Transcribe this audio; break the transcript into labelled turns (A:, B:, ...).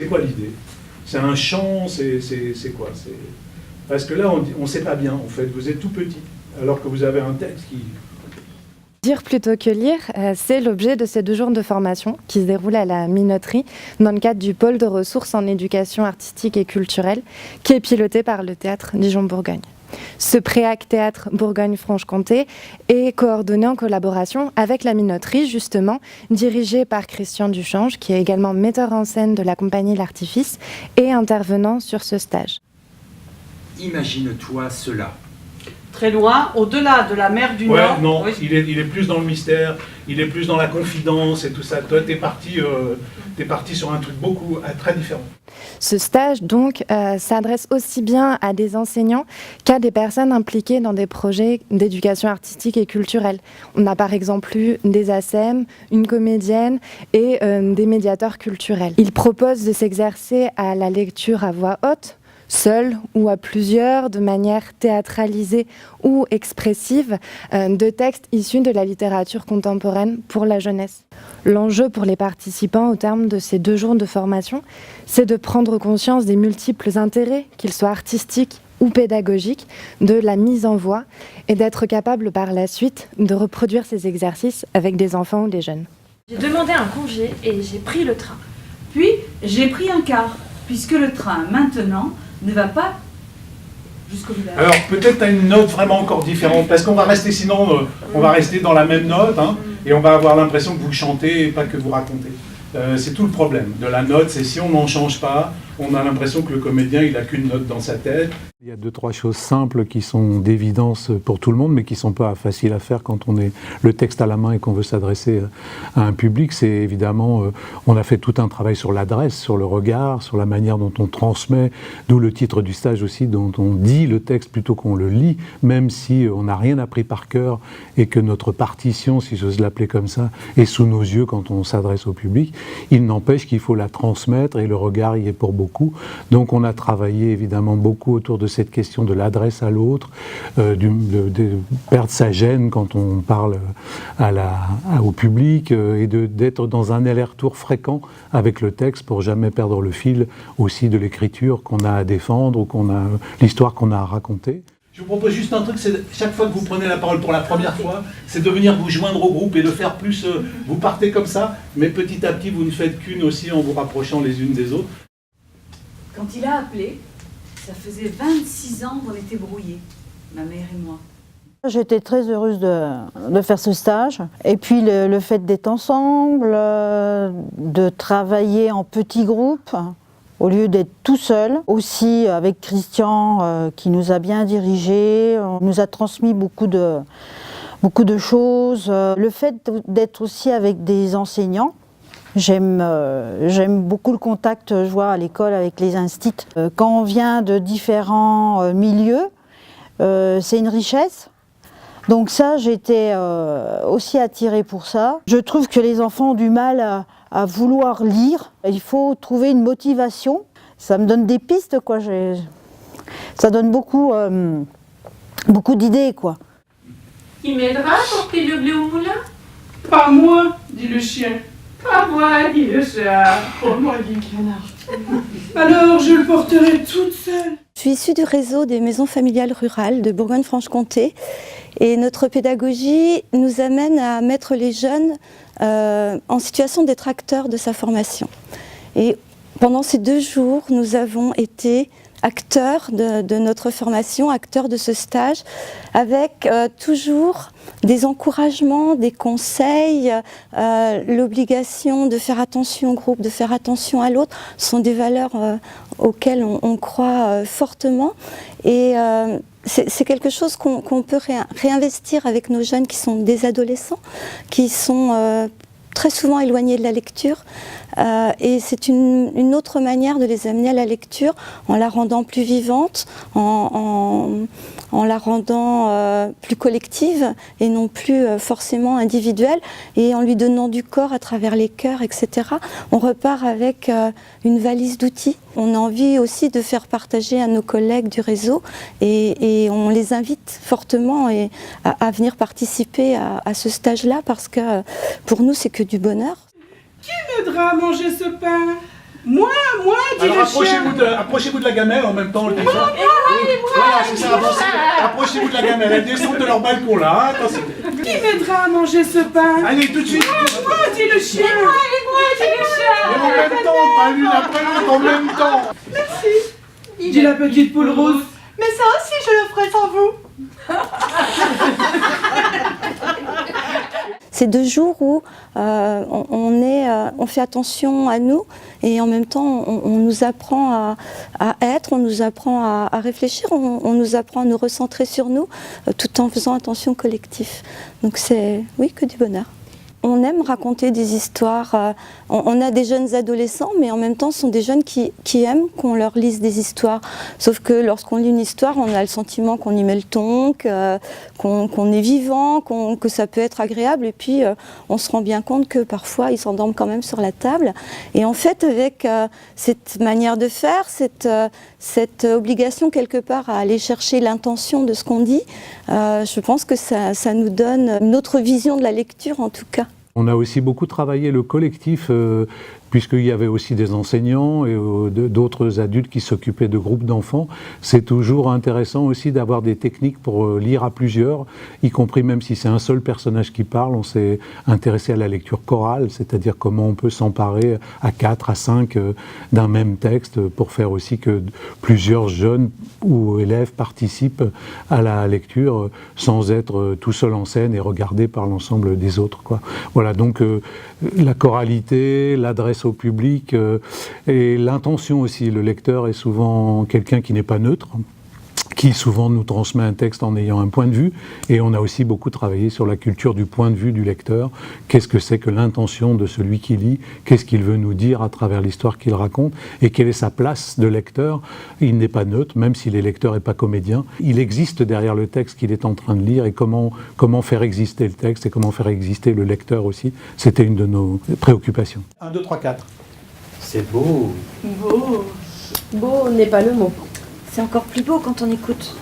A: C'est quoi l'idée? C'est un chant, c'est quoi? Parce que là, on ne sait pas bien, en fait. Vous êtes tout petit, alors que vous avez un texte qui...
B: Dire plutôt que lire, c'est l'objet de ces 2 jours de formation qui se déroulent à la Minoterie dans le cadre du pôle de ressources en éducation artistique et culturelle qui est piloté par le théâtre Dijon-Bourgogne. Ce Préac Théâtre Bourgogne-Franche-Comté est coordonné en collaboration avec la Minoterie, justement, dirigée par Christian Duchange, qui est également metteur en scène de la compagnie L'Artifice et intervenant sur ce stage.
C: Imagine-toi cela.
D: Très loin, au-delà de la mer du Nord.
A: Non,
D: Oui.
A: il est plus dans le mystère, il est plus dans la confidence et tout ça. Toi, t'es parti sur un truc très différent.
B: Ce stage, donc, s'adresse aussi bien à des enseignants qu'à des personnes impliquées dans des projets d'éducation artistique et culturelle. On a par exemple eu des ASEM, une comédienne et des médiateurs culturels. Ils proposent de s'exercer à la lecture à voix haute, seul ou à plusieurs, de manière théâtralisée ou expressive, de textes issus de la littérature contemporaine pour la jeunesse. L'enjeu pour les participants au terme de ces 2 jours de formation, c'est de prendre conscience des multiples intérêts, qu'ils soient artistiques ou pédagogiques, de la mise en voix et d'être capable par la suite de reproduire ces exercices avec des enfants ou des jeunes.
E: J'ai demandé un congé et j'ai pris le train.
F: Puis, j'ai pris un car, puisque le train, maintenant, ne va pas jusqu'au village.
A: Alors, peut-être à une note vraiment encore différente, parce qu'on va rester, sinon, on va rester dans la même note, hein, et on va avoir l'impression que vous chantez et pas que vous racontez. C'est tout le problème de la note, c'est si on n'en change pas, on a l'impression que le comédien, il n'a qu'une note dans sa tête.
G: Il y a 2-3 choses simples qui sont d'évidence pour tout le monde, mais qui ne sont pas faciles à faire quand on est le texte à la main et qu'on veut s'adresser à un public. C'est évidemment, on a fait tout un travail sur l'adresse, sur le regard, sur la manière dont on transmet, d'où le titre du stage aussi, dont on dit le texte plutôt qu'on le lit, même si on n'a rien appris par cœur et que notre partition, si j'ose l'appeler comme ça, est sous nos yeux quand on s'adresse au public. Il n'empêche qu'il faut la transmettre et le regard y est pour beaucoup. Donc on a travaillé évidemment beaucoup autour de cette question de l'adresse à l'autre, de perdre sa gêne quand on parle au public et d'être dans un aller-retour fréquent avec le texte pour jamais perdre le fil aussi de l'écriture qu'on a à défendre ou l'histoire qu'on a à raconter.
A: Je vous propose juste un truc, c'est chaque fois que vous prenez la parole pour la première fois, c'est de venir vous joindre au groupe et de faire plus, vous partez comme ça, mais petit à petit vous ne faites qu'une aussi en vous rapprochant les unes des autres.
F: Quand il a appelé, ça faisait 26 ans qu'on était brouillés, ma mère et moi.
H: J'étais très heureuse de faire ce stage. Et puis le fait d'être ensemble, de travailler en petits groupes, au lieu d'être tout seul. Aussi avec Christian qui nous a bien dirigés, on nous a transmis beaucoup de choses. Le fait d'être aussi avec des enseignants, j'aime beaucoup le contact, je vois à l'école avec les instituts. Quand on vient de différents milieux, c'est une richesse. Donc ça, j'étais aussi attirée pour ça. Je trouve que les enfants ont du mal à vouloir lire. Il faut trouver une motivation. Ça me donne des pistes, quoi. Ça donne beaucoup d'idées, quoi.
E: Il m'aidera à porter le blé au moulin?
D: Pas moi, dit le chien.
E: Pas moi, dit le chat.
D: Oh, moi, dit le canard. Alors, je le porterai toute seule.
I: Je suis issue du réseau des maisons familiales rurales de Bourgogne-Franche-Comté et notre pédagogie nous amène à mettre les jeunes en situation d'être acteurs de sa formation. Et pendant ces 2 jours, nous avons été acteurs de notre formation, acteurs de ce stage, avec toujours des encouragements, des conseils, l'obligation de faire attention au groupe, de faire attention à l'autre, sont des valeurs auxquelles on croit fortement. Et c'est quelque chose qu'on peut réinvestir avec nos jeunes qui sont des adolescents, qui sont très souvent éloignés de la lecture. Et c'est une autre manière de les amener à la lecture en la rendant plus vivante, en la rendant plus collective et non plus forcément individuelle, et en lui donnant du corps à travers les cœurs, etc. On repart avec une valise d'outils. On a envie aussi de faire partager à nos collègues du réseau et on les invite fortement à venir participer à ce stage-là parce que pour nous c'est que du bonheur.
D: Qui m'aidera à manger ce pain? Moi, dit
A: Alors
D: le chien.
A: approchez-vous de la gamelle en même temps. Voilà, c'est ça, avancez. Approchez-vous de la gamelle, elles descendent de leur balcon là, attention.
D: Qui m'aidera à manger ce pain?
A: Allez, tout de suite.
D: Moi, dit le chien.
A: Et en même temps, pas l'une après l'autre, en même temps.
D: Dit la petite poule rose.
C: Mais ça aussi, je le ferai sans vous.
I: C'est 2 jours où on fait attention à nous et en même temps on nous apprend à être, on nous apprend à réfléchir, on nous apprend à nous recentrer sur nous tout en faisant attention au collectif. Donc c'est, oui, que du bonheur. On aime raconter des histoires. On a des jeunes adolescents, mais en même temps, ce sont des jeunes qui aiment qu'on leur lise des histoires. Sauf que lorsqu'on lit une histoire, on a le sentiment qu'on y met le ton, qu'on est vivant, que ça peut être agréable. Et puis, on se rend bien compte que parfois, ils s'endorment quand même sur la table. Et en fait, avec cette manière de faire, cette obligation quelque part à aller chercher l'intention de ce qu'on dit, je pense que ça nous donne une autre vision de la lecture, en tout cas.
G: On a aussi beaucoup travaillé le collectif, puisqu'il y avait aussi des enseignants et d'autres adultes qui s'occupaient de groupes d'enfants. C'est toujours intéressant aussi d'avoir des techniques pour lire à plusieurs, y compris même si c'est un seul personnage qui parle. On s'est intéressé à la lecture chorale, c'est-à-dire comment on peut s'emparer à 4, à 5 d'un même texte pour faire aussi que plusieurs jeunes ou élèves participent à la lecture sans être tout seul en scène et regardé par l'ensemble des autres, quoi. Voilà, donc la choralité, l'adresse au public et l'intention aussi. Le lecteur est souvent quelqu'un qui n'est pas neutre, qui souvent nous transmet un texte en ayant un point de vue, et on a aussi beaucoup travaillé sur la culture du point de vue du lecteur. Qu'est-ce que c'est que l'intention de celui qui lit? Qu'est-ce qu'il veut nous dire à travers l'histoire qu'il raconte? Et quelle est sa place de lecteur? Il n'est pas neutre, même si le lecteur n'est pas comédien. Il existe derrière le texte qu'il est en train de lire, et comment faire exister le texte et comment faire exister le lecteur aussi. C'était une de nos préoccupations.
A: 1, 2, 3, 4.
J: C'est beau.
C: Beau.
K: Beau n'est pas le mot.
C: C'est encore plus beau quand on écoute.